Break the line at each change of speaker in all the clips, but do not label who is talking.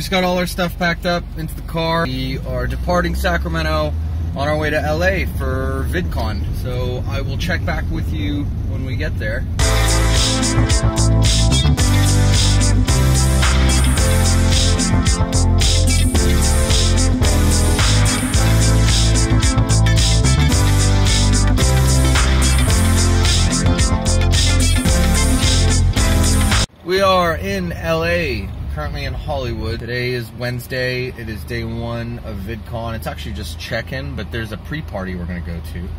just got all our stuff packed up into the car. We are departing Sacramento on our way to LA for VidCon. So I will check back with you when we get there. We are in LA, currently in Hollywood. Today is Wednesday. It is day one of VidCon. It's actually just check-in, but there's a pre-party we're going to go to. So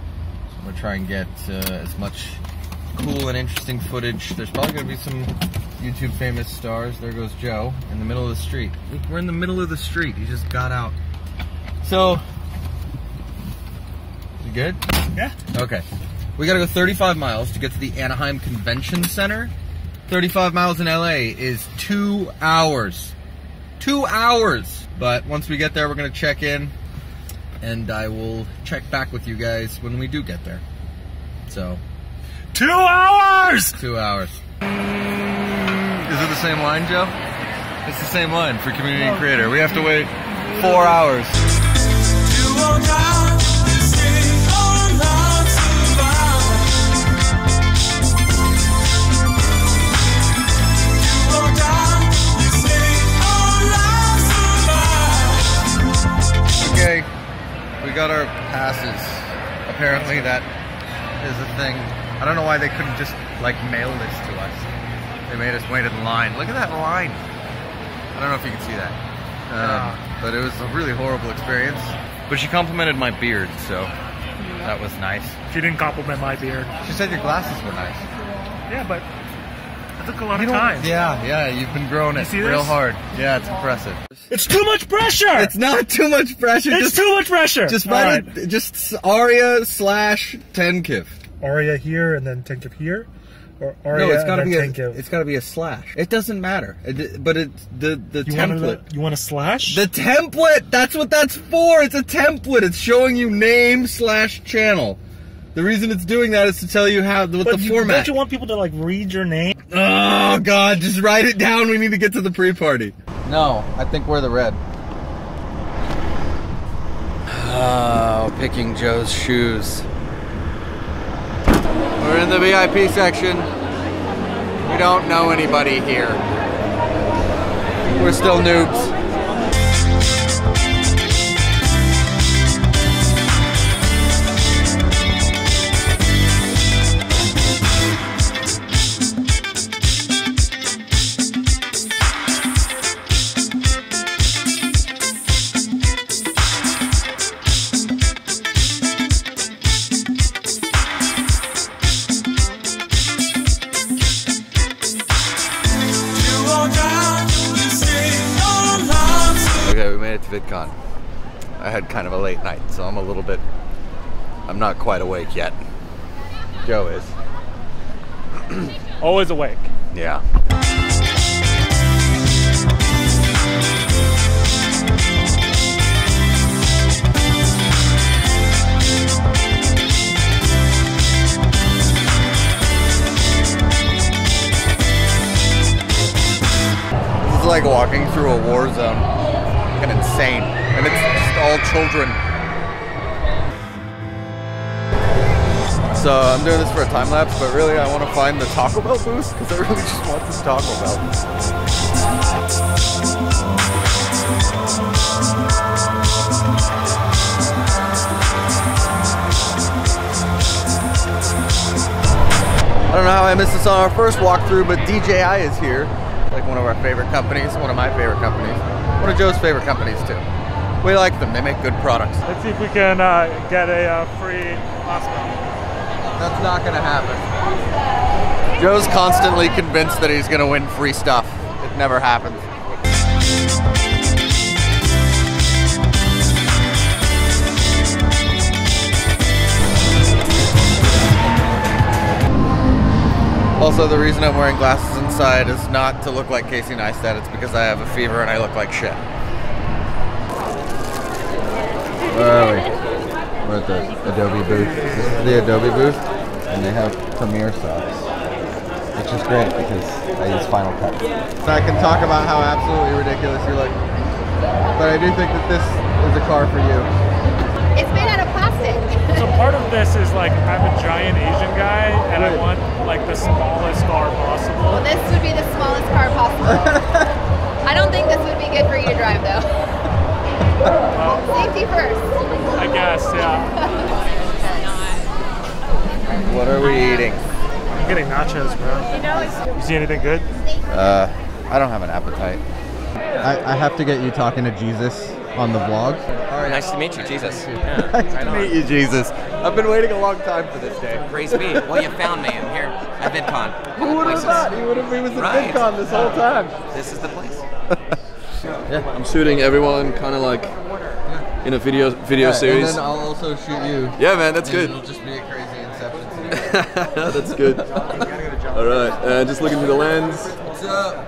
I'm going to try and get as much cool and interesting footage. There's probably going to be some YouTube famous stars. There goes Joe in the middle of the street. We're in the middle of the street. He just got out. So, you good?
Yeah.
Okay. We got to go 35 miles to get to the Anaheim Convention Center. 35 miles in LA is 2 hours. 2 hours! But once we get there, we're going to check in, and I will check back with you guys when we do get there. So,
2 hours!
2 hours. Is it the same line, Joe? It's the same line for community and creator. We have to wait 4 hours. Okay, we got our passes. Apparently that is a thing. I don't know why they couldn't just like mail this to us. They made us wait in line. Look at that line. I don't know if you can see that. But it was a really horrible experience. But she complimented my beard, so that was nice.
She didn't compliment my beard.
She said your glasses were nice.
Yeah, but it took a lot of time.
Yeah, you've been growing it real hard. Yeah, it's impressive.
It's too much pressure!
It's not too much pressure.
It's too much pressure!
Just write it, just Arya / Tenkiv.
Arya here and then Tenkiv here? Or Arya
no, it's gotta
and
be
then Tenkiv?
It's gotta be a slash. It doesn't matter. But it's the template.
You want a slash?
The template! That's what that's for! It's a template! It's showing you name / channel. The reason it's doing that is to tell you what the format.
Don't you want people to like read your name?
Oh God, just write it down. We need to get to the pre-party. No, I think we're the red. Oh, picking Joe's shoes. We're in the VIP section. We don't know anybody here. We're still noobs. Okay, we made it to VidCon. I had kind of a late night, so I'm not quite awake yet. Joe is.
Always awake.
Yeah. This is like walking through a war zone. And insane. And it's just all children. So I'm doing this for a time lapse, but really I want to find the Taco Bell booth because I really just want this Taco Bell. I don't know how I missed this on our first walkthrough, but DJI is here. Like one of our favorite companies, one of my favorite companies. One of Joe's favorite companies too. We like them, they make good products.
Let's see if we can get a free hospital.
That's not gonna happen. Joe's constantly convinced that he's gonna win free stuff. It never happens. Also, the reason I'm wearing glasses inside is not to look like Casey Neistat, it's because I have a fever and I look like shit. Where are we? We're at the Adobe booth. This is the Adobe booth, and they have Premiere socks, which is great because I use Final Cut. So I can talk about how absolutely ridiculous you look. but I do think that this is a car for you.
It's made out of plastic.
So part of this is like I'm a giant Asian guy and I want like the smallest car possible.
Well, this would be the smallest car possible. I don't think this would be good for you to drive though. Safety first.
I guess, yeah.
What are we eating?
I'm getting nachos, bro. You see anything good?
I don't have an appetite. I have to get you talking to Jesus on the vlog.
All right, nice to meet you, Jesus.
Nice to meet you, Jesus. I've been waiting a long time for this day.
Praise be. Well, you found me. I'm here at VidCon.
Who would have thought? He was at VidCon this whole time.
This is the place.
Yeah, I'm shooting everyone kind of like in a video series.
And then I'll also shoot you.
Yeah, man, that's good.
It'll just be a crazy inception.
That's good. All right, just looking through the lens.
What's up?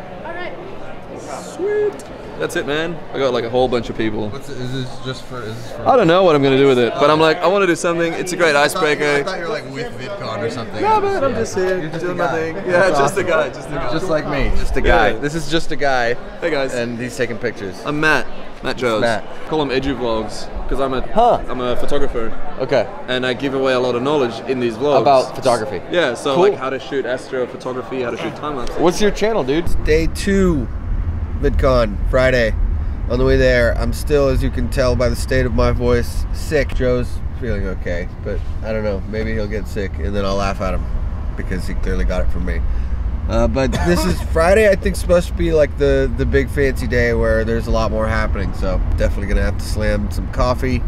Sweet. That's it, man. I got like a whole bunch of people.
Is this just for?
I don't know what I'm gonna do with it, but I'm like, I want to do something. It's a great icebreaker.
I thought you were like with VidCon or something.
No, man, I'm just here doing my thing. Yeah, just a guy, just a guy.
Just like me, just a guy.
Yeah.
This is just a guy.
Hey guys.
And he's taking pictures.
I'm Matt Joes.
Matt.
Call him Edu Vlogs because I'm a photographer.
Okay.
And I give away a lot of knowledge in these vlogs.
About photography.
Yeah, so
Cool.
like how to shoot astrophotography, how to shoot time-lapse.
What's your channel, dude? Day 2, VidCon, Friday. On the way there, I'm still, as you can tell by the state of my voice, sick. Joe's feeling okay, but I don't know. Maybe he'll get sick, and then I'll laugh at him because he clearly got it from me. But this is Friday. I think supposed to be like the big fancy day where there's a lot more happening. So definitely gonna have to slam some coffee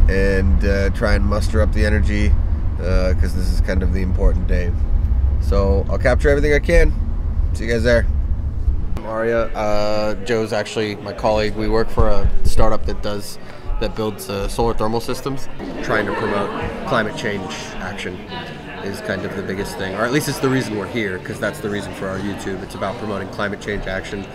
and try and muster up the energy because this is kind of the important day. So I'll capture everything I can. See you guys there. Marya, Joe's actually my colleague. We work for a startup that builds solar thermal systems. Trying to promote climate change action is kind of the biggest thing, or at least it's the reason we're here, because that's the reason for our YouTube. It's about promoting climate change action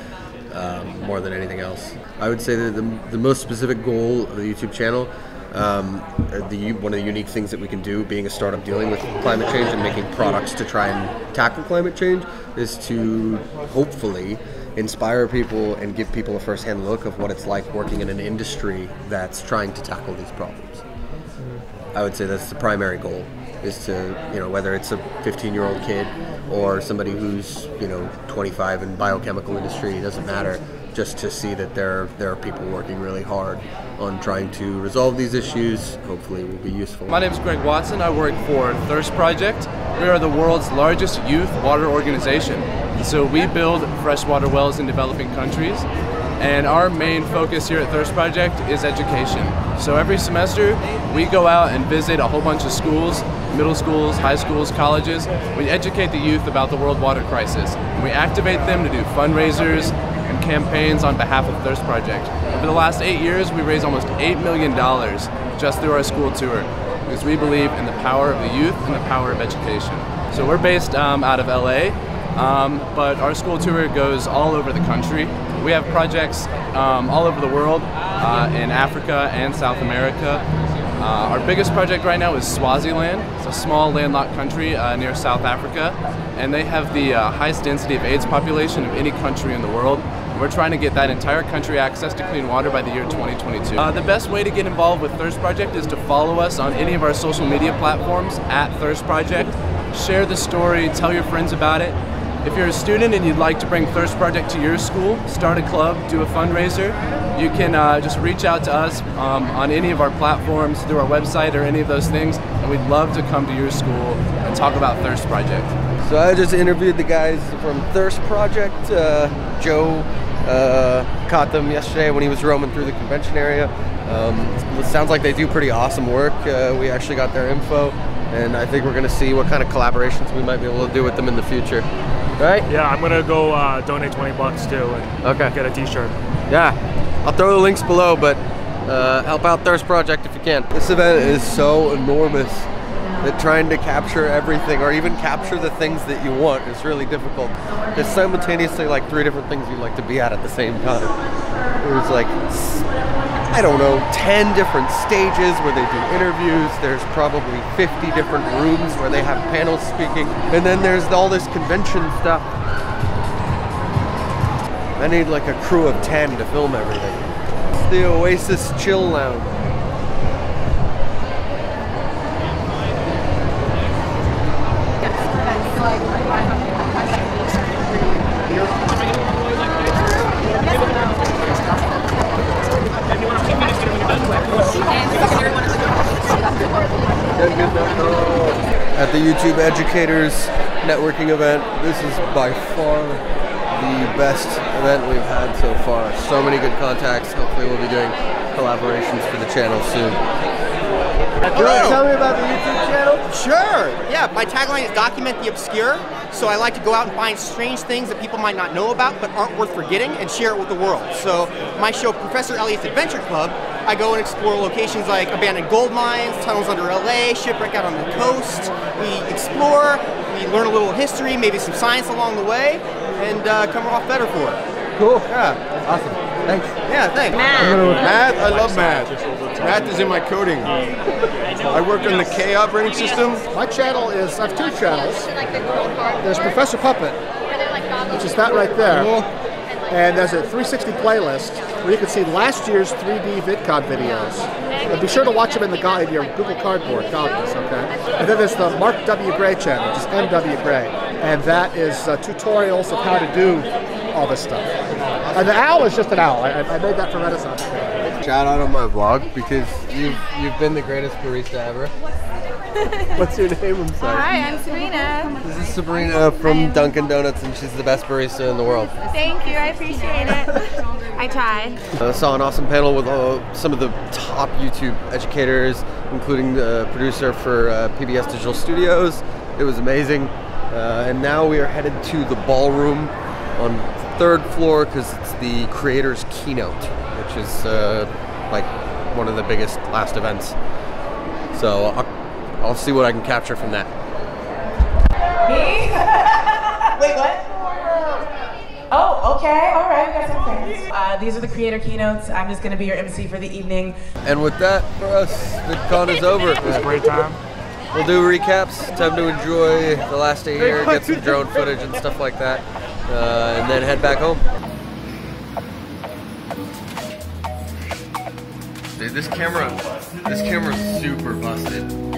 more than anything else. I would say that the most specific goal of the YouTube channel, one of the unique things that we can do being a startup dealing with climate change and making products to try and tackle climate change, is to hopefully inspire people and give people a first-hand look of what it's like working in an industry that's trying to tackle these problems. I would say that's the primary goal, is to, whether it's a 15-year-old kid or somebody who's, 25 in biochemical industry, it doesn't matter, just to see that there are people working really hard on trying to resolve these issues. Hopefully it will be useful.
My name is Greg Watson. I work for Thirst Project. We are the world's largest youth water organization. So we build freshwater wells in developing countries. And our main focus here at Thirst Project is education. So every semester we go out and visit a whole bunch of schools, middle schools, high schools, colleges. We educate the youth about the world water crisis. And we activate them to do fundraisers and campaigns on behalf of Thirst Project. Over the last 8 years, we raised almost $8 million just through our school tour, because we believe in the power of the youth and the power of education. So we're based out of LA, but our school tour goes all over the country. We have projects all over the world, in Africa and South America. Our biggest project right now is Swaziland. It's a small landlocked country near South Africa, and they have the highest density of AIDS population of any country in the world. We're trying to get that entire country access to clean water by the year 2022. The best way to get involved with Thirst Project is to follow us on any of our social media platforms at Thirst Project. Share the story, tell your friends about it. If you're a student and you'd like to bring Thirst Project to your school, start a club, do a fundraiser, you can just reach out to us on any of our platforms, through our website or any of those things, and we'd love to come to your school and talk about Thirst Project.
So I just interviewed the guys from Thirst Project. Joe caught them yesterday when he was roaming through the convention area. It sounds like they do pretty awesome work. We actually got their info, and I think we're going to see what kind of collaborations we might be able to do with them in the future. Right?
Yeah, I'm gonna go donate 20 bucks too and get a t-shirt.
Yeah, I'll throw the links below, but help out Thirst Project if you can. This event is so enormous that trying to capture everything, or even capture the things that you want, is really difficult. There's simultaneously like 3 different things you'd like to be at the same time. There's like, I don't know, 10 different stages where they do interviews. There's probably 50 different rooms where they have panels speaking. And then there's all this convention stuff. I need like a crew of 10 to film everything.
the Oasis Chill Lounge. At the YouTube Educators Networking event, this is by far the best event we've had so far. So many good contacts. Hopefully we'll be doing collaborations for the channel soon. Tell me about the YouTube channel.
Sure. Yeah, my tagline is document the obscure. So I like to go out and find strange things that people might not know about but aren't worth forgetting and share it with the world. So my show, Professor Elliot's Adventure Club, I go and explore locations like abandoned gold mines, tunnels under LA, shipwreck out on the coast. We explore, we learn a little history, maybe some science along the way, and come off better for it.
Cool.
Yeah.
Awesome. Thanks.
Yeah, thanks.
Math? I love math. Math is in my coding. I work on the K operating system.
My channel is, I have two channels. There's Professor Puppet, which is that right there. And there's a 360 playlist where you can see last year's 3D VidCon videos. And be sure to watch them in your Google Cardboard goggles, okay? And then there's the Mark W. Gray channel, which is MW Gray. And that is tutorials of how to do all this stuff. And the owl is just an owl. I made that for Renaissance.
Shout out on my vlog because you've been the greatest barista ever. What's your name? I'm sorry.
Hi, I'm Sabrina.
This is Sabrina from Dunkin' Donuts, and she's the best barista in the world.
Thank you, I appreciate it. I try.
I saw an awesome panel with some of the top YouTube educators, including the producer for PBS Digital Studios. It was amazing. And now we are headed to the ballroom on the third floor because it's the creators' keynote, which is like one of the biggest last events. So I'll see what I can capture from that.
Me? Wait, what? Oh, okay. All right, we got some fans. These are the creator keynotes. I'm just going to be your MC for the evening.
And with that, for us, VidCon is over.
It was a great time.
We'll do recaps. Time to enjoy the last day here, get some drone footage and stuff like that, and then head back home. Dude, this camera's super busted.